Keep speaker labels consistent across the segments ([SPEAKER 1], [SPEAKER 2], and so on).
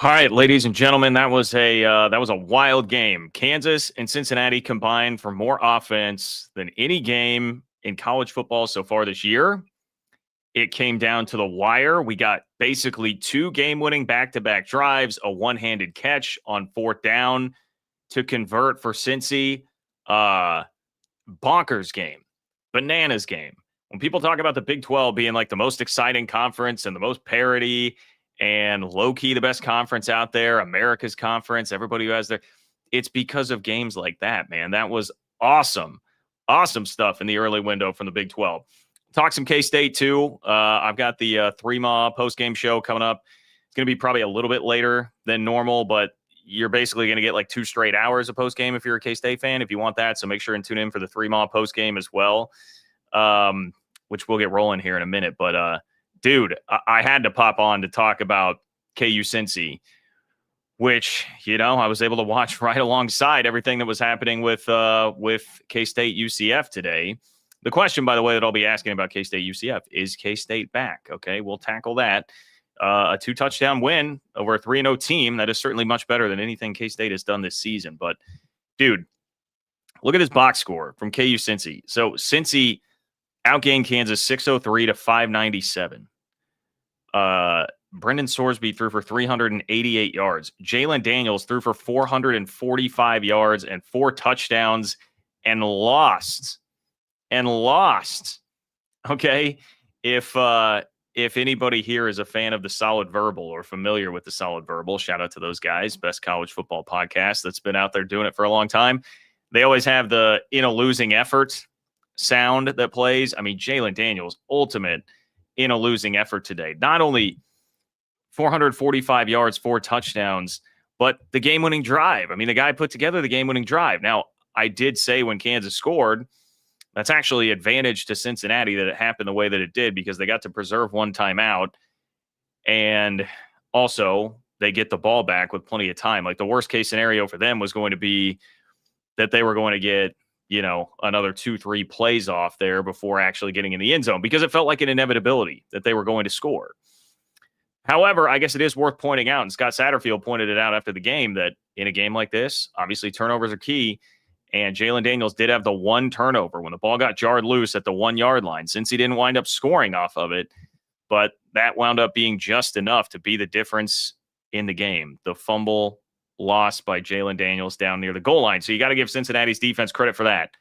[SPEAKER 1] All right, ladies and gentlemen, that was a wild game. Kansas and Cincinnati combined for more offense than any game in college football so far this year. It came down to the wire. We got basically two game-winning back-to-back drives, a one-handed catch on fourth down to convert for Cincy. Uh, Bonkers game, bananas game. When people talk about the Big 12 being like the most exciting conference and the most parity and low key the best conference out there, America's conference, everybody who has their, it's because of games like that, man. That was awesome. Awesome stuff in the early window from the Big 12. Talk some K State too. I've got the Three Ma post game show coming up. It's going to be probably a little bit later than normal, but you're basically going to get like 2 straight hours of post game if you're a K State fan, if you want that. So make sure and tune in for the Three Ma post game as well, which we'll get rolling here in a minute. But dude, I had to pop on to talk about KU-Cincy, which, I was able to watch right alongside everything that was happening with K-State UCF today. The question, by the way, that I'll be asking about K-State UCF is K-State back? Okay, we'll tackle that. A 2-touchdown win over a 3-0 team. That is certainly much better than anything K-State has done this season. But, dude, look at this box score from KU-Cincy. So, Cincy outgained Kansas 603 to 597. Brendan Sorsby threw for 388 yards. Jalen Daniels threw for 445 yards and 4 touchdowns and lost. Okay. If anybody here is a fan of the Solid Verbal or familiar with the Solid Verbal, shout out to those guys. Best college football podcast that's been out there doing it for a long time. They always have the in a losing effort sound that plays. I mean, Jalen Daniels, ultimate in a losing effort today. Not only 445 yards, 4 touchdowns, but the game-winning drive. I mean, the guy put together the game-winning drive. Now, I did say when Kansas scored, that's actually advantage to Cincinnati that it happened the way that it did because they got to preserve one timeout. And also, they get the ball back with plenty of time. Like the worst-case scenario for them was going to be that they were going to get another 2-3 plays off there before actually getting in the end zone because it felt like an inevitability that they were going to score. However, I guess it is worth pointing out, and Scott Satterfield pointed it out after the game, that in a game like this, obviously turnovers are key, and Jalen Daniels did have the one turnover when the ball got jarred loose at the 1-yard line, since he didn't wind up scoring off of it, but that wound up being just enough to be the difference in the game. The fumble lost by Jalen Daniels down near the goal line. So you got to give Cincinnati's defense credit for that.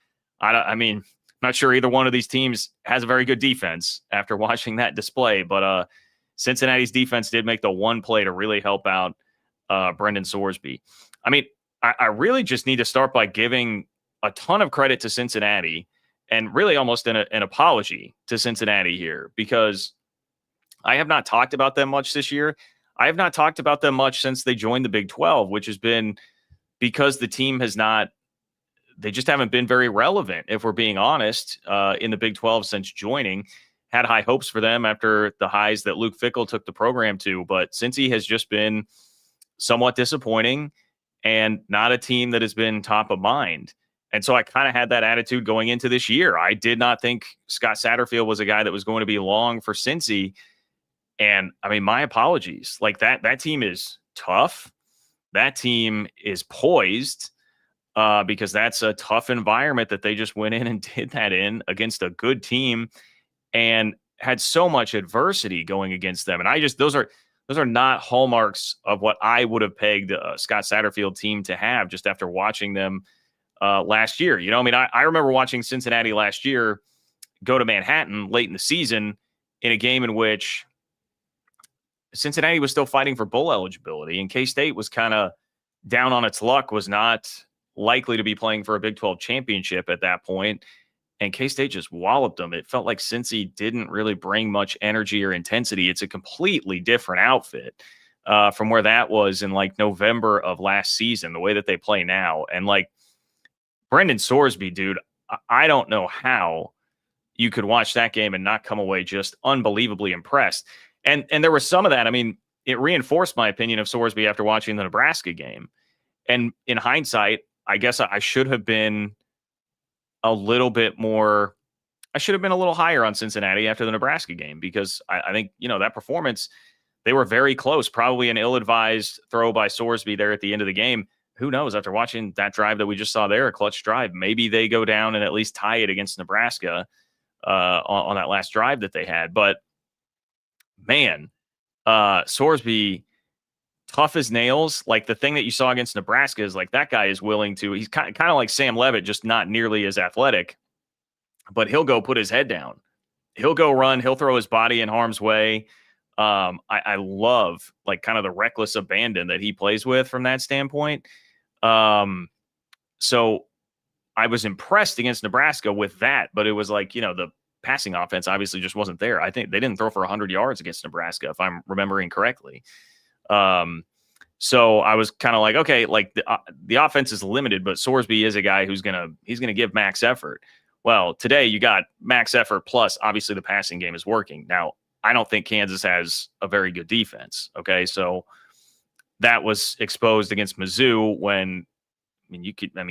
[SPEAKER 1] I mean, I'm not sure either one of these teams has a very good defense after watching that display, but Cincinnati's defense did make the one play to really help out Brendan Sorsby. I mean, I really just need to start by giving a ton of credit to Cincinnati and really almost an apology to Cincinnati here because I have not talked about them much this year. I have not talked about them much since they joined the Big 12, which has been because the team they just haven't been very relevant, if we're being honest, in the Big 12 since joining. Had high hopes for them after the highs that Luke Fickell took the program to, but Cincy has just been somewhat disappointing and not a team that has been top of mind. And so I kind of had that attitude going into this year. I did not think Scott Satterfield was a guy that was going to be long for Cincy. And I mean, my apologies. Like that team is tough. That team is poised because that's a tough environment that they just went in and did that in against a good team and had so much adversity going against them. And those are not hallmarks of what I would have pegged a Scott Satterfield team to have just after watching them last year. I remember watching Cincinnati last year go to Manhattan late in the season in a game in which Cincinnati was still fighting for bowl eligibility, and K-State was kind of down on its luck, was not likely to be playing for a Big 12 championship at that point, and K-State just walloped them. It felt like Cincy didn't really bring much energy or intensity. It's a completely different outfit from where that was in like November of last season, the way that they play now. And like Brendan Sorsby, dude, I don't know how you could watch that game and not come away just unbelievably impressed. And there was some of that. I mean, it reinforced my opinion of Sorsby after watching the Nebraska game. And in hindsight, I guess I should have been a little bit more. I should have been a little higher on Cincinnati after the Nebraska game because I think, that performance, they were very close, probably an ill-advised throw by Sorsby there at the end of the game. Who knows, after watching that drive that we just saw there, a clutch drive, maybe they go down and at least tie it against Nebraska on that last drive that they had. But man, Sorsby, tough as nails. Like, the thing that you saw against Nebraska is like that guy is willing to, he's kind of like Sam Levitt, just not nearly as athletic, but he'll go put his head down. He'll go run. He'll throw his body in harm's way. I love like kind of the reckless abandon that he plays with from that standpoint. So I was impressed against Nebraska with that, but it was like, the passing offense obviously just wasn't there. I think they didn't throw for 100 yards against Nebraska, if I'm remembering correctly. So I was kind of like, okay, like the offense is limited, but Sorsby is a guy he's going to give max effort. Well, today you got max effort plus obviously the passing game is working. Now, I don't think Kansas has a very good defense. Okay. So that was exposed against Mizzou when,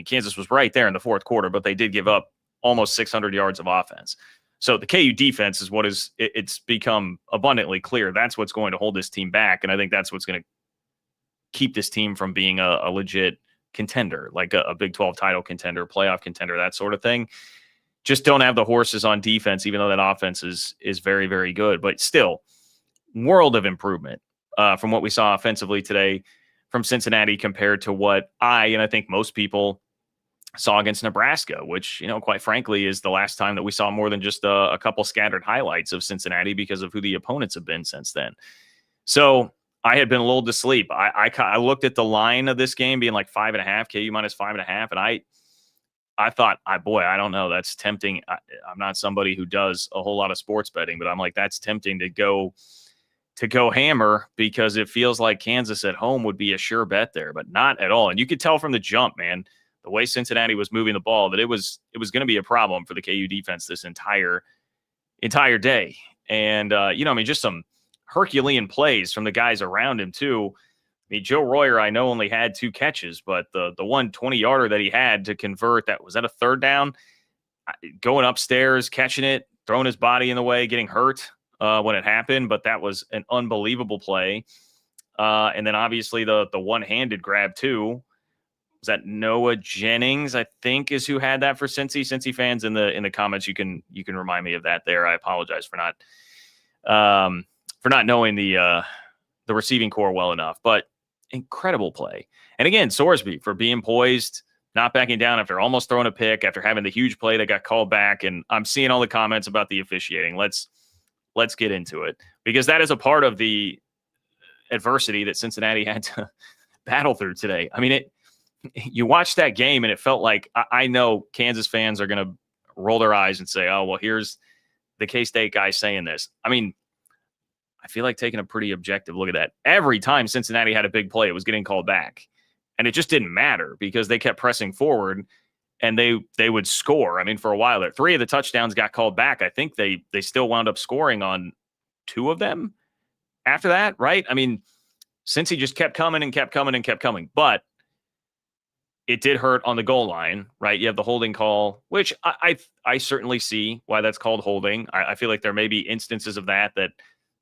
[SPEAKER 1] Kansas was right there in the fourth quarter, but they did give up almost 600 yards of offense. So the KU defense is it's become abundantly clear. That's what's going to hold this team back. And I think that's what's going to keep this team from being a legit contender, like a Big 12 title contender, playoff contender, that sort of thing. Just don't have the horses on defense, even though that offense is very, very good. But still, world of improvement from what we saw offensively today from Cincinnati compared to what I think most people saw against Nebraska, which, quite frankly, is the last time that we saw more than just a couple scattered highlights of Cincinnati because of who the opponents have been since then. So I had been lulled to sleep. I looked at the line of this game being like 5.5, KU minus 5.5, and I thought, I don't know. That's tempting. I'm not somebody who does a whole lot of sports betting, but I'm like, that's tempting to go hammer because it feels like Kansas at home would be a sure bet there, but not at all. And you could tell from the jump, man, the way Cincinnati was moving the ball, that it was going to be a problem for the KU defense this entire day. And, just some Herculean plays from the guys around him too. Joe Royer, I know, only had 2 catches, but the 120-yarder that he had to convert, was that a third down? Going upstairs, catching it, throwing his body in the way, getting hurt when it happened, but that was an unbelievable play. And then obviously the one-handed grab too. Was that Noah Jennings, I think, is who had that for Cincy? Cincy fans in the comments, you can remind me of that there. I apologize for not knowing the receiving core well enough, but incredible play. And again, Sorsby for being poised, not backing down after almost throwing a pick, after having the huge play that got called back. And I'm seeing all the comments about the officiating. Let's get into it, because that is a part of the adversity that Cincinnati had to battle through today. You watched that game and it felt like, I know Kansas fans are going to roll their eyes and say, oh, well, here's the K-State guy saying this. I feel like taking a pretty objective look at that. Every time Cincinnati had a big play, it was getting called back. And it just didn't matter because they kept pressing forward and they would score. For a while there, 3 of the touchdowns got called back. I think they still wound up scoring on 2 of them after that, right? Cincy just kept coming and kept coming and kept coming. But it did hurt on the goal line, right? You have the holding call, which I certainly see why that's called holding. I feel like there may be instances of that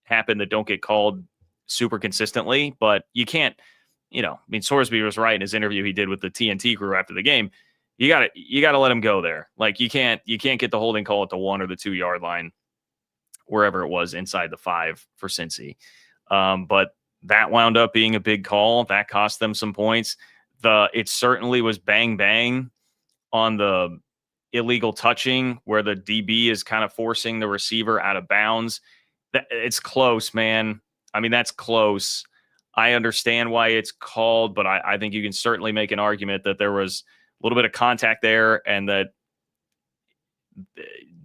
[SPEAKER 1] happen that don't get called super consistently, but you can't, Sorsby was right in his interview he did with the TNT crew after the game. You gotta let him go there. Like you can't get the holding call at the 1 or the 2 yard line, wherever it was inside the 5 for Cincy. But that wound up being a big call. That cost them some points. It certainly was bang bang on the illegal touching where the DB is kind of forcing the receiver out of bounds. It's close, man. That's close. I understand why it's called, but I think you can certainly make an argument that there was a little bit of contact there and that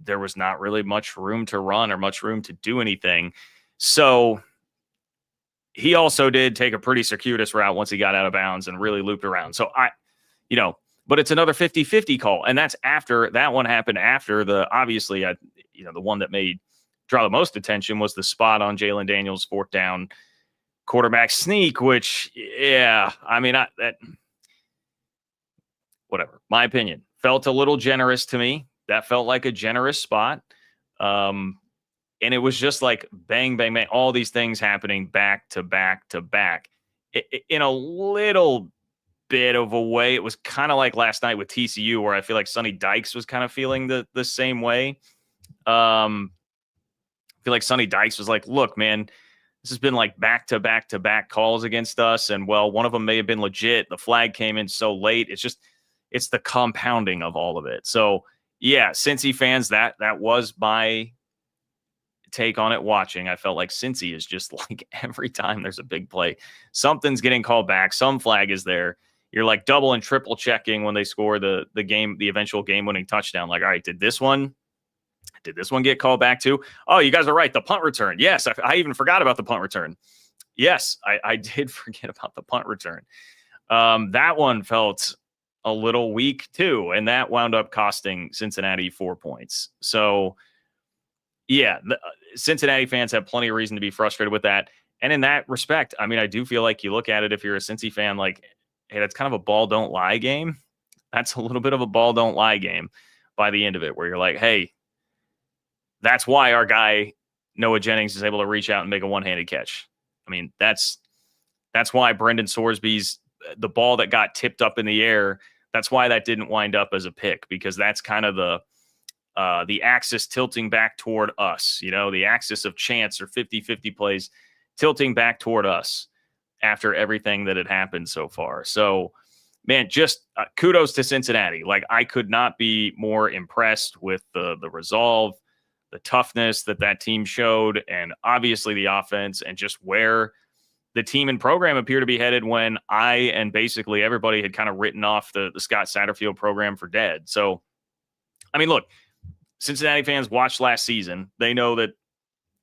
[SPEAKER 1] there was not really much room to run or much room to do anything. So he also did take a pretty circuitous route once he got out of bounds and really looped around. So but it's another 50-50 call. And that's after that one happened after the one that made draw the most attention was the spot on Jalen Daniels' 4th down quarterback sneak, which, whatever. My opinion, felt a little generous to me. That felt like a generous spot. And it was just like bang, bang, bang, all these things happening back to back to back. In a little bit of a way, it was kind of like last night with TCU, where I feel like Sonny Dykes was kind of feeling the same way. I feel like Sonny Dykes was like, look, man, this has been like back to back to back calls against us. And well, one of them may have been legit. The flag came in so late. It's the compounding of all of it. So yeah, Cincy fans, that was my take on it watching. I felt like Cincy is just like every time there's a big play, something's getting called back. Some flag is there. You're like double and triple checking when they score the eventual game winning touchdown. Like, all right, did this one get called back too? Oh, you guys are right. The punt return. Yes. I even forgot about the punt return. Yes, I did forget about the punt return. That one felt a little weak too. And that wound up costing Cincinnati 4 points. So yeah, Cincinnati fans have plenty of reason to be frustrated with that. And in that respect, I mean, I do feel like you look at it, if you're a Cincy fan, like, hey, that's kind of a ball don't lie game. That's a little bit of a ball don't lie game by the end of it, where you're like, hey, that's why our guy Noah Jennings is able to reach out and make a one-handed catch. I mean, that's why Brendan Sorsby's the ball that got tipped up in the air. That's why that didn't wind up as a pick, because that's kind of the axis tilting back toward us, the axis of chance or 50-50 plays tilting back toward us after everything that had happened so far. So, man, just kudos to Cincinnati. Like, I could not be more impressed with the resolve, the toughness that team showed, and obviously the offense, and just where the team and program appear to be headed, when I and basically everybody had kind of written off the Scott Satterfield program for dead. So, I mean, look, Cincinnati fans watched last season. They know that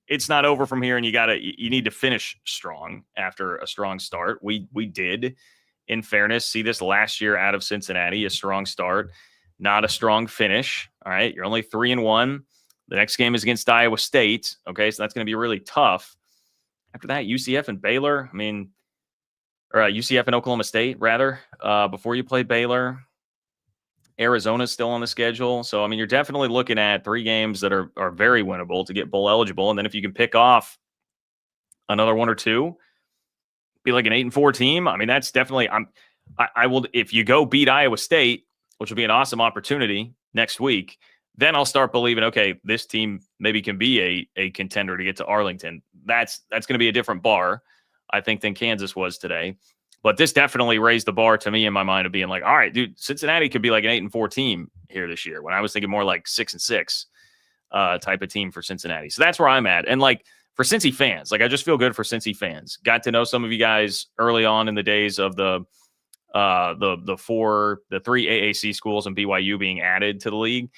[SPEAKER 1] it's not over from here, and you need to finish strong after a strong start. We did, in fairness, see this last year out of Cincinnati, a strong start, not a strong finish. All right, you're only 3-1. The next game is against Iowa State. Okay, so that's going to be really tough. After that, UCF and Baylor. I mean, or UCF and Oklahoma State, rather, before you play Baylor. Arizona's still on the schedule. So, I mean, you're definitely looking at 3 games that are very winnable to get bowl eligible. And then if you can pick off another 1 or 2, be like an 8-4 team. I mean, that's definitely, I will, if you go beat Iowa State, which will be an awesome opportunity next week, then I'll start believing, okay, this team maybe can be a contender to get to Arlington. That's going to be a different bar, I think, than Kansas was today. But this definitely raised the bar to me in my mind of being like, all right, dude, Cincinnati could be like an 8-4 team here this year, when I was thinking more like 6-6 type of team for Cincinnati. So that's where I'm at. And like, for Cincy fans, like, I just feel good for Cincy fans. Got to know some of you guys early on in the days of the 3 AAC schools and BYU being added to the league.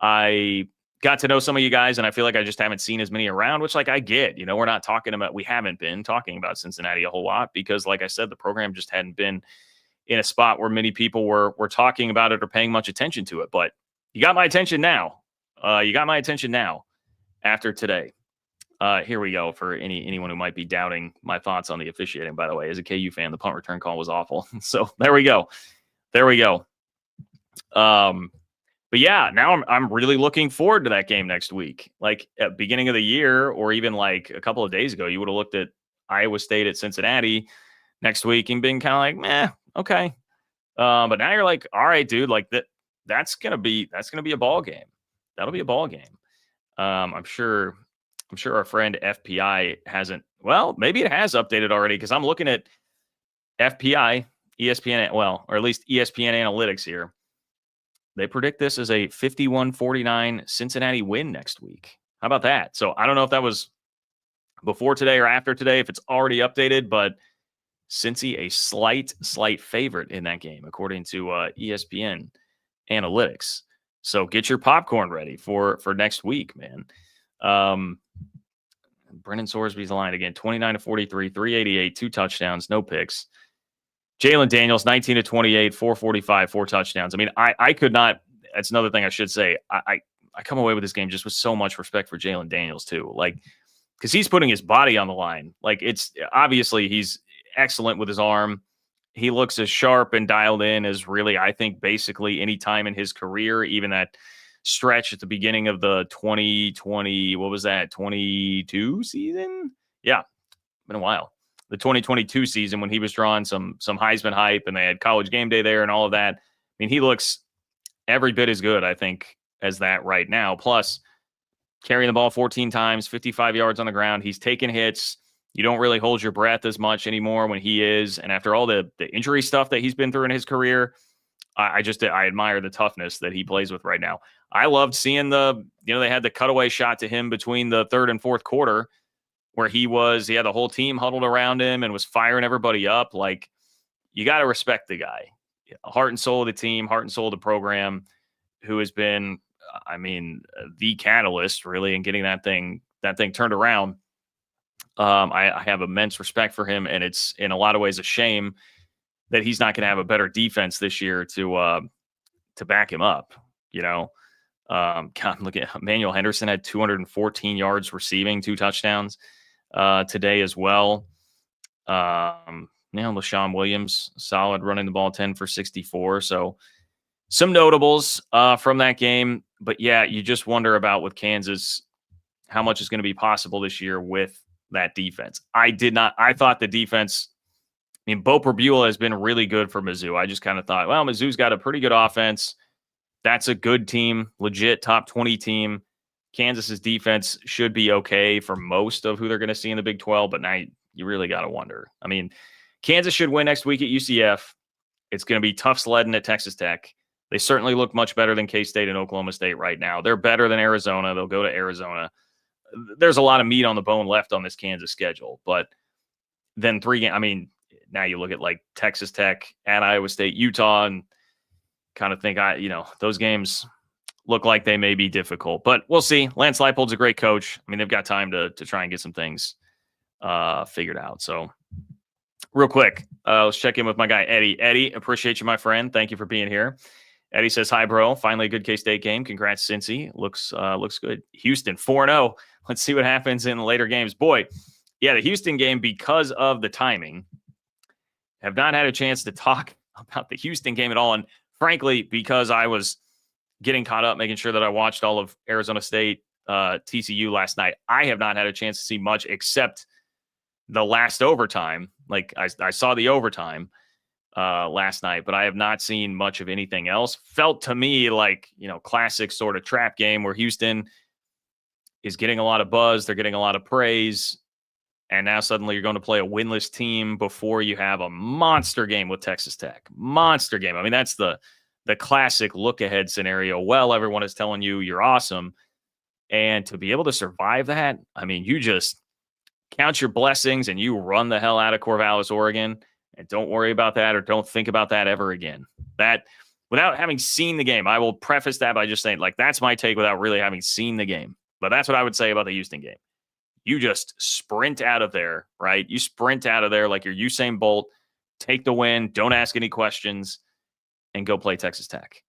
[SPEAKER 1] I got to know some of you guys, and I feel like I just haven't seen as many around, which, like, I get. We haven't been talking about Cincinnati a whole lot because, like I said, the program just hadn't been in a spot where many people were talking about it or paying much attention to it. But you got my attention now. After today. Here we go for anyone who might be doubting my thoughts on the officiating. By the way, as a KU fan, the punt return call was awful. So there we go. But yeah, now I'm really looking forward to that game next week. Like, at beginning of the year, or even like a couple of days ago, you would have looked at Iowa State at Cincinnati next week and been kind of like, meh, okay. But now you're like, all right, dude, like that's gonna be a ball game. That'll be a ball game. I'm sure our friend FPI hasn't. Well, maybe it has updated already, because I'm looking at FPI, ESPN, or at least ESPN Analytics here. They predict this as a 51-49 Cincinnati win next week. How about that? So I don't know if that was before today or after today, if it's already updated, but Cincy a slight favorite in that game, according to ESPN Analytics. So get your popcorn ready for next week, man. Brendan Sorsby's line again, 29-43, 388, 2 touchdowns, no picks. Jalen Daniels, 19-28, 445, 4 touchdowns. I mean, I could not. That's another thing I should say. I come away with this game just with so much respect for Jalen Daniels too, like, because he's putting his body on the line. Like, it's obviously he's excellent with his arm. He looks as sharp and dialed in as really, I think, basically any time in his career. Even that stretch at the beginning of the 2020, what was that, 22 season? Yeah, been a while. The 2022 season when he was drawing some Heisman hype and they had College Game Day there and all of that. I mean, he looks every bit as good, I think, as that right now. Plus, carrying the ball 14 times, 55 yards on the ground. He's taking hits. You don't really hold your breath as much anymore when he is. And after all the injury stuff that he's been through in his career, I admire the toughness that he plays with right now. I loved seeing they had the cutaway shot to him between the third and fourth quarter where he had the whole team huddled around him and was firing everybody up. Like, you got to respect the guy, heart and soul of the team, heart and soul of the program, who has been, the catalyst really in getting that thing turned around. I have immense respect for him, and it's in a lot of ways a shame that he's not going to have a better defense this year to back him up. Look at Emmanuel Henderson had 214 yards receiving, 2 touchdowns today as well. LaShawn Williams, solid, running the ball 10 for 64. So some notables from that game. But yeah, you just wonder about with Kansas, how much is going to be possible this year with that defense. I thought the defense, Bo Prabula has been really good for Mizzou. I just kind of thought, well, Mizzou's got a pretty good offense. That's a good team, legit top 20 team. Kansas's defense should be okay for most of who they're going to see in the Big 12, but now you really got to wonder. Kansas should win next week at UCF. It's going to be tough sledding at Texas Tech. They certainly look much better than K-State and Oklahoma State right now. They're better than Arizona. They'll go to Arizona. There's a lot of meat on the bone left on this Kansas schedule, but then 3 games. Now you look at like Texas Tech, at Iowa State, Utah, and kind of think those games look like they may be difficult, but we'll see. Lance Leipold's a great coach. They've got time to try and get some things figured out. So real quick, let's check in with my guy, Eddie. Eddie, appreciate you, my friend. Thank you for being here. Eddie says, hi, bro. Finally a good K-State game. Congrats, Cincy. Looks good. Houston 4-0. Let's see what happens in the later games. Boy, yeah, the Houston game, because of the timing, have not had a chance to talk about the Houston game at all. And frankly, because I was getting caught up, making sure that I watched all of Arizona State, TCU last night, I have not had a chance to see much except the last overtime. Like I saw the overtime last night, but I have not seen much of anything else. Felt to me like, classic sort of trap game where Houston is getting a lot of buzz. They're getting a lot of praise. And now suddenly you're going to play a winless team before you have a monster game with Texas Tech. Monster game. That's the classic look-ahead scenario. Well, everyone is telling you you're awesome. And to be able to survive that, you just count your blessings and you run the hell out of Corvallis, Oregon, and don't worry about that or don't think about that ever again. That, without having seen the game, I will preface that by just saying, that's my take without really having seen the game. But that's what I would say about the Houston game. You just sprint out of there, right? You sprint out of there like you're Usain Bolt, take the win, don't ask any questions, and go play Texas Tech.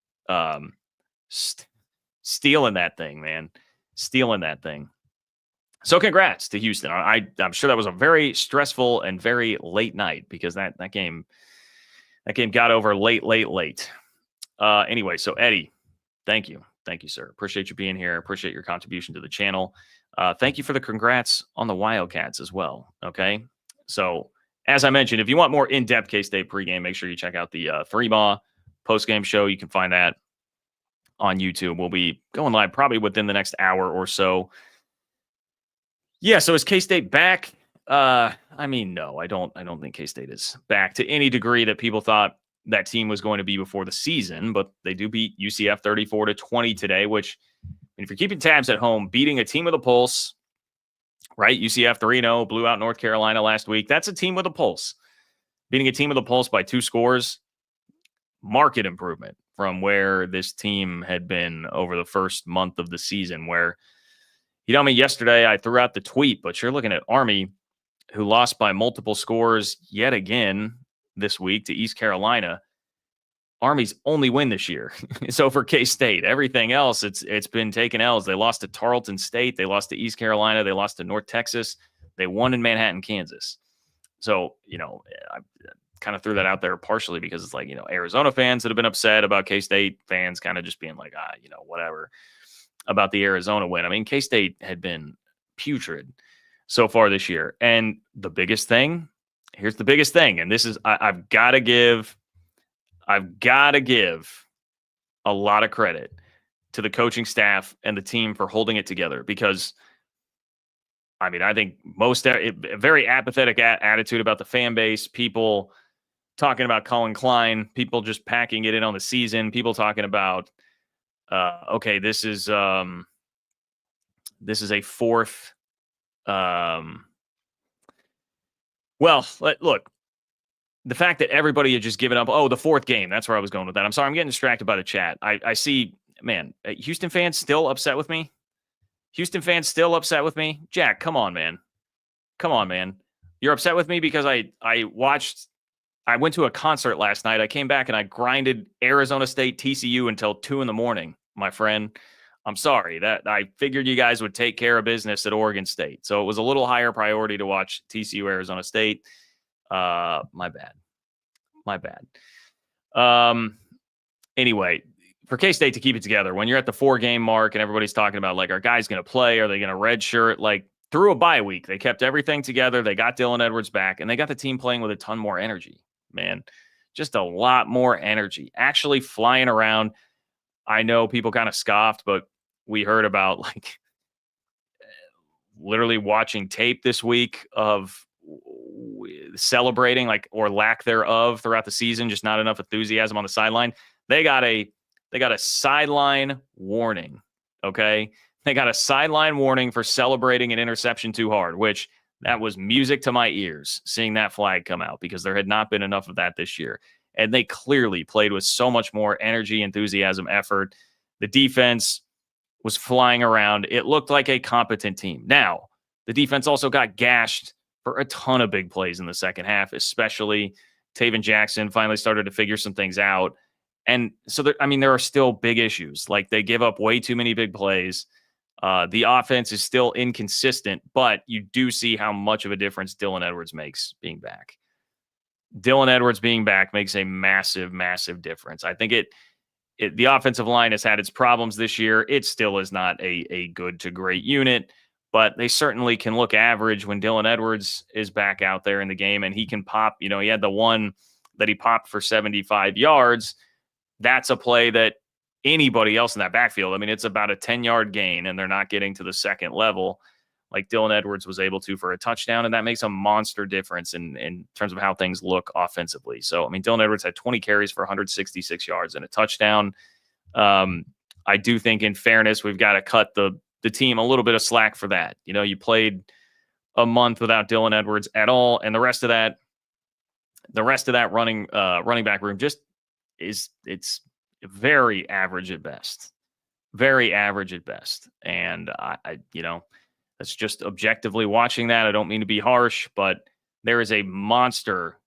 [SPEAKER 1] Stealing that thing, man. Stealing that thing. So congrats to Houston. I'm sure that was a very stressful and very late night because that game got over late. Anyway, so Eddie, thank you. Thank you, sir. Appreciate you being here. Appreciate your contribution to the channel. Thank you for the congrats on the Wildcats as well. Okay. So as I mentioned, if you want more in-depth K-State pregame, make sure you check out the 3 post-game show. You can find that on YouTube. We'll be going live probably within the next hour or so. Yeah. So is K-State back? No, I don't think K-State is back to any degree that people thought that team was going to be before the season, but they do beat UCF 34-20 today, which, if you're keeping tabs at home, beating a team with a pulse, right? UCF 3-0, blew out North Carolina last week. That's a team with a pulse. Beating a team with a pulse by 2 scores, market improvement from where this team had been over the first month of the season, where, yesterday I threw out the tweet, but you're looking at Army, who lost by multiple scores yet again this week to East Carolina. Army's only win this year. So for K-State, everything else, it's been taken L's. They lost to Tarleton State. They lost to East Carolina. They lost to North Texas. They won in Manhattan, Kansas. So, kind of threw that out there partially because it's like, Arizona fans that have been upset about K-State fans kind of just being like, whatever about the Arizona win. I mean, K-State had been putrid so far this year. And the biggest thing, here's the biggest thing. And this is, I've got to give a lot of credit to the coaching staff and the team for holding it together because, I mean, I think a very apathetic attitude about the fan base, people talking about Colin Klein, people just packing it in on the season, people talking about, okay, this is a fourth. Look, the fact that everybody had just given up. Oh, the fourth game. That's where I was going with that. I'm sorry. I'm getting distracted by the chat. I see, man, Houston fans still upset with me. Jack, come on, man. You're upset with me because I went to a concert last night. I came back and I grinded Arizona State TCU until 2 a.m, my friend. I'm sorry that I figured you guys would take care of business at Oregon State. So it was a little higher priority to watch TCU Arizona State. My bad. Anyway, for K-State to keep it together, when you're at the 4-game mark and everybody's talking about, like, are guys going to play? Are they going to redshirt? Like, through a bye week, they kept everything together. They got Dylan Edwards back, and they got the team playing with a ton more energy, man. Just a lot more energy. Actually flying around. I know people kind of scoffed, but we heard about, like, literally watching tape this week of celebrating, like, or lack thereof throughout the season, just not enough enthusiasm on the sideline. They got a sideline warning, okay? They got a sideline warning for celebrating an interception too hard, which that was music to my ears, seeing that flag come out, because there had not been enough of that this year. And they clearly played with so much more energy, enthusiasm, effort. The defense was flying around. It looked like a competent team. Now, the defense also got gashed for a ton of big plays in the second half, especially Taven Jackson finally started to figure some things out. And so, there are still big issues. Like, they give up way too many big plays. The offense is still inconsistent, but you do see how much of a difference Dylan Edwards makes being back. Dylan Edwards being back makes a massive, massive difference. I think the offensive line has had its problems this year. It still is not a good to great unit, but they certainly can look average when Dylan Edwards is back out there in the game and he can pop. He had the one that he popped for 75 yards. That's a play that anybody else in that backfield, it's about a 10-yard gain and they're not getting to the second level like Dylan Edwards was able to for a touchdown. And that makes a monster difference in terms of how things look offensively. So, Dylan Edwards had 20 carries for 166 yards and a touchdown. I do think, in fairness, we've got to cut the team a little bit of slack for that. You played a month without Dylan Edwards at all. And the rest of that running back room just it's very average at best. And I that's just objectively watching that. I don't mean to be harsh, but there is a monster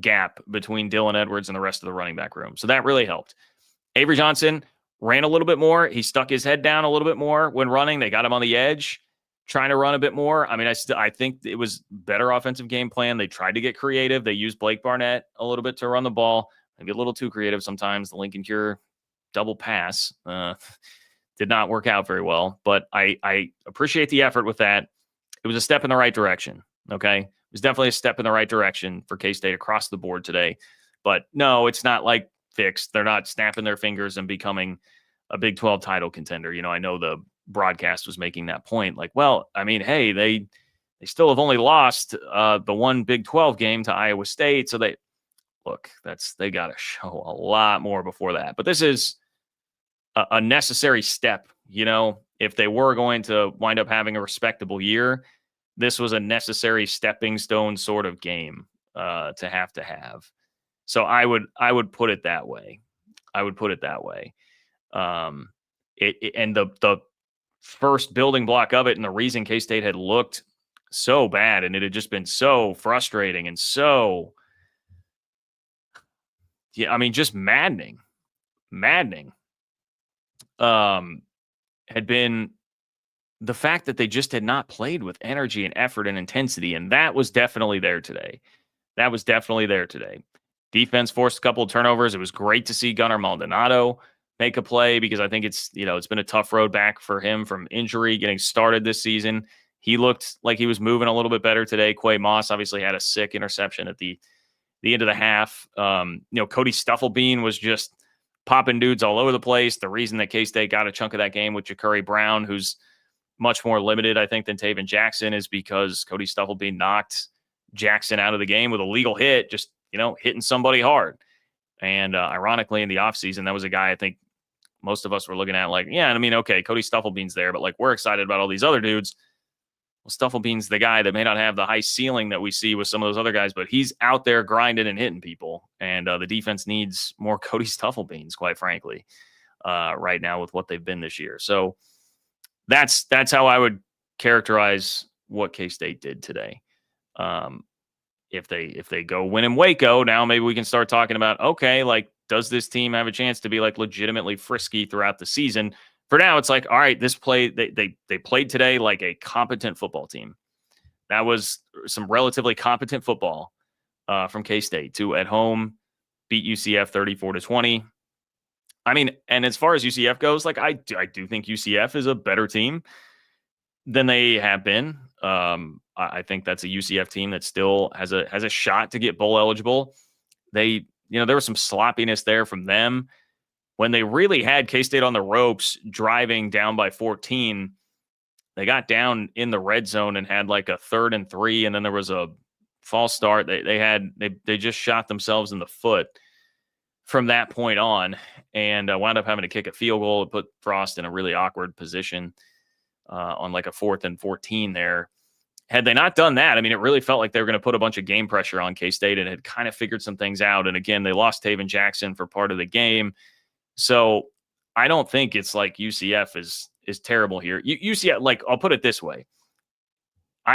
[SPEAKER 1] gap between Dylan Edwards and the rest of the running back room. So that really helped. Avery Johnson ran a little bit more. He stuck his head down a little bit more when running. They got him on the edge, trying to run a bit more. I think it was better offensive game plan. They tried to get creative. They used Blake Barnett a little bit to run the ball. Maybe a little too creative sometimes. The Lincoln Cure double pass did not work out very well, but I appreciate the effort with that. It was a step in the right direction. Okay. It was definitely a step in the right direction for K-State across the board today, but no, it's not like fixed. They're not snapping their fingers and becoming a Big 12 title contender. I know the broadcast was making that point. Like, well, hey, they still have only lost the one Big 12 game to Iowa State. So they got to show a lot more before that, but this is a necessary step. If they were going to wind up having a respectable year, this was a necessary stepping stone sort of game to have. So I would put it that way. And the first building block of it, and the reason K-State had looked so bad and it had just been so frustrating and so, just maddening. Had been the fact that they just had not played with energy and effort and intensity. And that was definitely there today. That was definitely there today. Defense forced a couple of turnovers. It was great to see Gunnar Maldonado make a play because I think it's been a tough road back for him from injury getting started this season. He looked like he was moving a little bit better today. Quay Moss obviously had a sick interception at the end of the half. Cody Stufflebean was just popping dudes all over the place. The reason that K-State got a chunk of that game with Ja'Curry Brown, who's much more limited, I think, than Taven Jackson, is because Cody Stufflebean knocked Jackson out of the game with a legal hit, just, hitting somebody hard. And ironically, in the offseason, that was a guy I think most of us were looking at like, yeah, I mean, okay, Cody Stufflebean's there, but like we're excited about all these other dudes. Well, Stufflebean's the guy that may not have the high ceiling that we see with some of those other guys, but he's out there grinding and hitting people. And the defense needs more Cody Stufflebeans, quite frankly, right now with what they've been this year. So that's how I would characterize what K-State did today. If they go win in Waco, now maybe we can start talking about, okay, like, does this team have a chance to be like legitimately frisky throughout the season? For now, it's like, all right, this play, they played today like a competent football team. That was some relatively competent football from K-State to at home beat UCF 34-20. I mean, and as far as UCF goes, like I do think UCF is a better team than they have been. I think that's a UCF team that still has a shot to get bowl eligible. There was some sloppiness there from them when they really had K-State on the ropes driving down by 14. They got down in the red zone and had like a 3rd and 3, and then there was a false start. They just shot themselves in the foot from that point on, and wound up having to kick a field goal to put Frost in a really awkward position on like a 4th and 14 there. Had they not done that, I mean, it really felt like they were going to put a bunch of game pressure on K-State and had kind of figured some things out. And again, they lost Taven Jackson for part of the game. So I don't think it's like UCF is terrible here. UCF, like, I'll put it this way.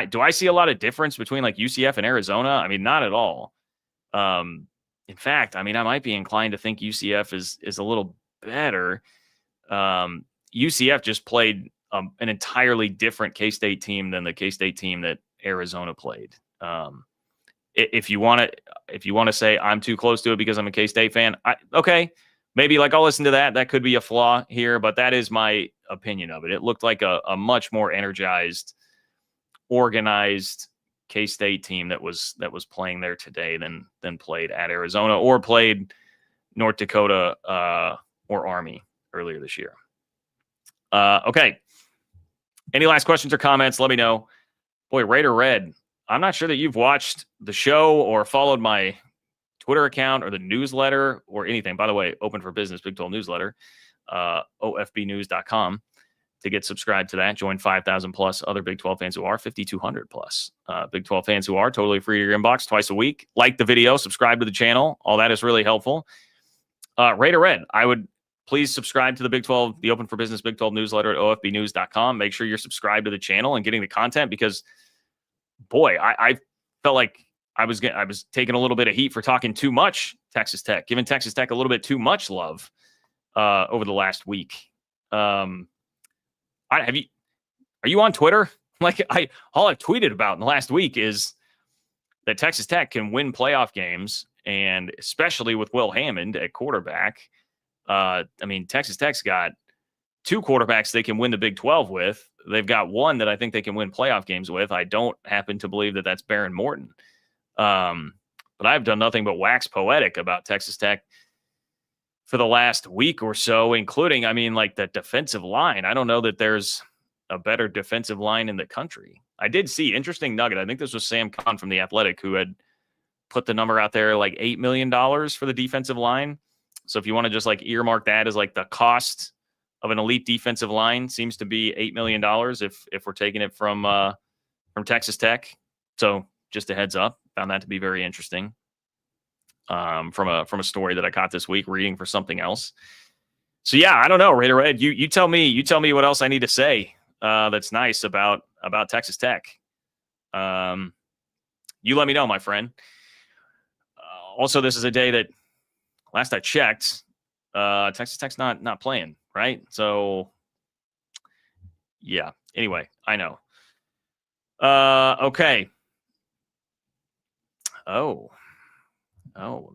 [SPEAKER 1] Do I see a lot of difference between like UCF and Arizona? I mean, not at all. In fact, I mean, I might be inclined to think UCF is a little better. UCF just played an entirely different K-State team than the K-State team that Arizona played. If you want to say I'm too close to it because I'm a K-State fan, okay, maybe like I'll listen to that. That could be a flaw here, but that is my opinion of it. It looked like a much more energized, organized K-State team that was playing there today than played at Arizona or played North Dakota or Army earlier this year. Okay. Any last questions or comments? Let me know. Boy, Raider Red, I'm not sure that you've watched the show or followed my Twitter account or the newsletter or anything. By the way, open for business, Big 12 newsletter, ofbnews.com to get subscribed to that. Join 5,000 plus other Big 12 fans who are 5,200 plus Big 12 fans who are totally free to your inbox twice a week. Like the video, subscribe to the channel. All that is really helpful. Raider Red, I would please subscribe to the Big 12, the Open for Business Big 12 newsletter at ofbnews.com. Make sure you're subscribed to the channel and getting the content because, boy, I felt like I was taking a little bit of heat for talking too much Texas Tech, giving Texas Tech a little bit too much love over the last week. Are you on Twitter? Like all I've tweeted about in the last week is that Texas Tech can win playoff games, and especially with Will Hammond at quarterback. I mean, Texas Tech's got 2 quarterbacks they can win the Big 12 with. They've got one that I think they can win playoff games with. I don't happen to believe that that's Baron Morton. But I've done nothing but wax poetic about Texas Tech for the last week or so, including, I mean, like the defensive line. I don't know that there's a better defensive line in the country. I did see interesting nugget. I think this was Sam Kahn from The Athletic who had put the number out there, like $8 million for the defensive line. So if you want to just like earmark that as like the cost of an elite defensive line, seems to be $8 million if we're taking it from Texas Tech. So just a heads up, found that to be very interesting from a story that I caught this week reading for something else. So yeah, I don't know, Raider Red. You tell me what else I need to say that's nice about Texas Tech. You let me know, my friend. Also, this is a day that last I checked, Texas Tech's not playing, right? So yeah. Anyway, I know. Okay. Oh,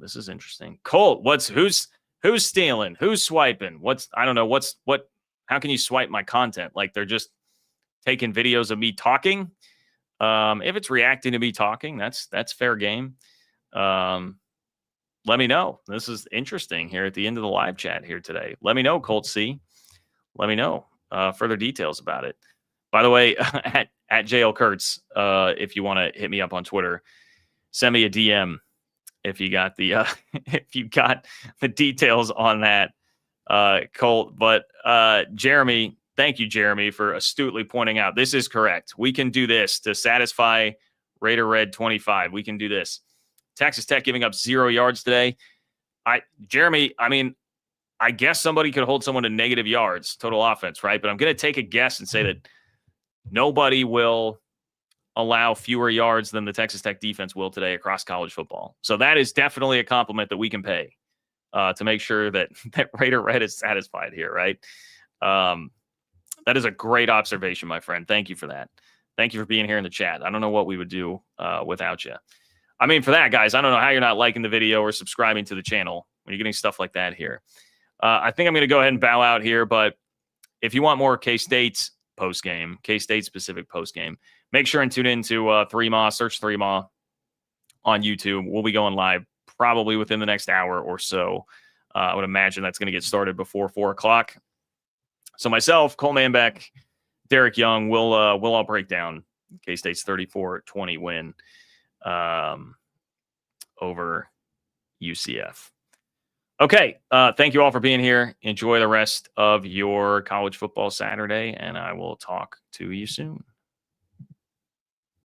[SPEAKER 1] this is interesting. Colt, who's stealing? Who's swiping? I don't know. How can you swipe my content? Like they're just taking videos of me talking. If it's reacting to me talking, that's fair game. Let me know. This is interesting here at the end of the live chat here today. Let me know, Colt C. Let me know further details about it. By the way, at JL Kurtz, if you want to hit me up on Twitter, send me a DM if you got the if you got the details on that, Colt. But Jeremy, thank you, Jeremy, for astutely pointing out this is correct. We can do this to satisfy Raider Red 25. We can do this. Texas Tech giving up 0 yards today. Jeremy, I mean, I guess somebody could hold someone to negative yards, total offense, right? But I'm going to take a guess and say that nobody will allow fewer yards than the Texas Tech defense will today across college football. So that is definitely a compliment that we can pay to make sure that Raider Red is satisfied here, right? That is a great observation, my friend. Thank you for that. Thank you for being here in the chat. I don't know what we would do without you. I mean, for that, guys, I don't know how you're not liking the video or subscribing to the channel when you're getting stuff like that here. I think I'm going to go ahead and bow out here, but if you want more K-State's post-game, K-State specific post-game, make sure and tune into 3Ma, search 3Ma on YouTube. We'll be going live probably within the next hour or so. I would imagine that's going to get started before 4 o'clock. So myself, Cole Manbeck, Derek Young, we'll all break down K-State's 34-20 win over UCF. Okay, thank you all for being here. Enjoy the rest of your college football Saturday, and I will talk to you soon.